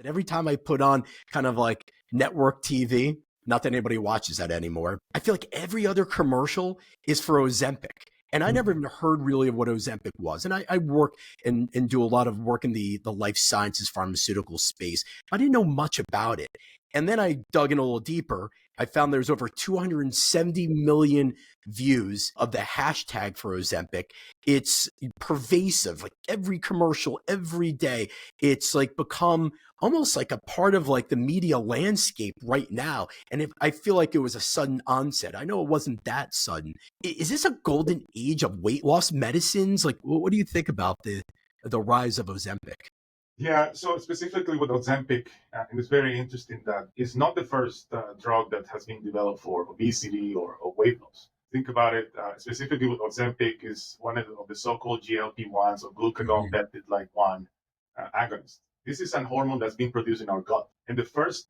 that every time I put on kind of like network TV, not that anybody watches that anymore, I feel like every other commercial is for Ozempic. And I never even heard really of what Ozempic was. And I work and do a lot of work in the life sciences pharmaceutical space. I didn't know much about it. And then I dug in a little deeper. I found there's over 270 million views of the hashtag for Ozempic. It's pervasive, like every commercial, every day. It's like become almost like a part of like the media landscape right now. And if I feel like it was a sudden onset, I know it wasn't that sudden. Is this a golden age of weight loss medicines? Like, what do you think about the rise of Ozempic? Yeah, so specifically with Ozempic, it is very interesting that it's not the first drug that has been developed for obesity or weight loss. Think about it, specifically with Ozempic is one of the so-called GLP-1s or glucagon peptide-like 1 agonist. This is an hormone that's being produced in our gut. And the first,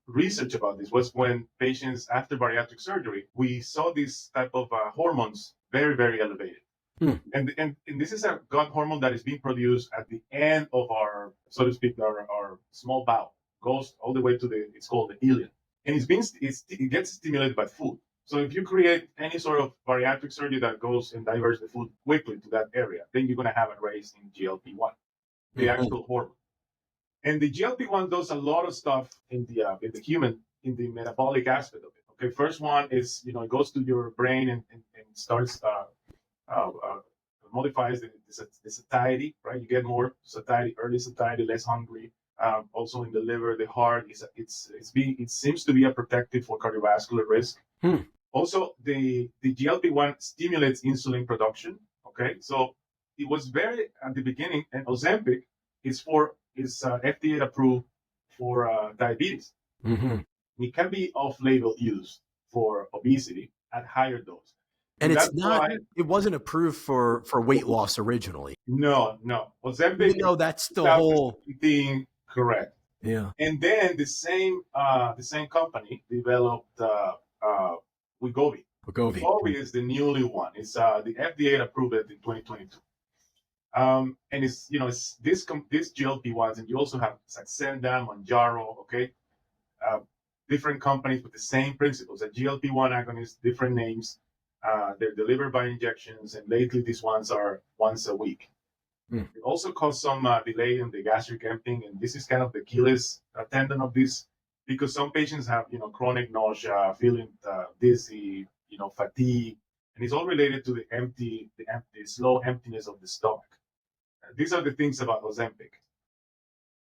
research about this was when patients after bariatric surgery, we saw this type of hormones very, very elevated. And this is a gut hormone that is being produced at the end of our, so to speak, our small bowel, goes all the way to it's called the ileum. And it gets stimulated by food. So if you create any sort of bariatric surgery that goes and diverts the food quickly to that area, then you're going to have a raise in GLP-1, the actual hormone. And the GLP-1 does a lot of stuff in the human, in the metabolic aspect of it. Okay, first one is, it goes to your brain and starts modifies the satiety, right? You get more satiety, early satiety, less hungry. Also in the liver, the heart, it seems to be a protective for cardiovascular risk. Also, the GLP-1 stimulates insulin production. Okay, so it was very at the beginning, and Ozempic is FDA approved for diabetes. It can be off-label use for obesity at higher dose. And it wasn't approved for weight loss originally. No. Ozempic, even though that's the whole thing, correct. Yeah. And then the same company developed Wegovy. Wegovy is the newly one. It's the FDA approved it in 2022. And it's this GLP-1s, and you also have Saxenda, Mounjaro, okay? Different companies with the same principles. A GLP-1 agonist, different names. They're delivered by injections, and lately these ones are once a week. It also caused some delay in the gastric emptying, and this is kind of the Achilles tendon of this, because some patients have chronic nausea, feeling dizzy, fatigue, and it's all related to the slow emptiness of the stomach. These are the things about Ozempic.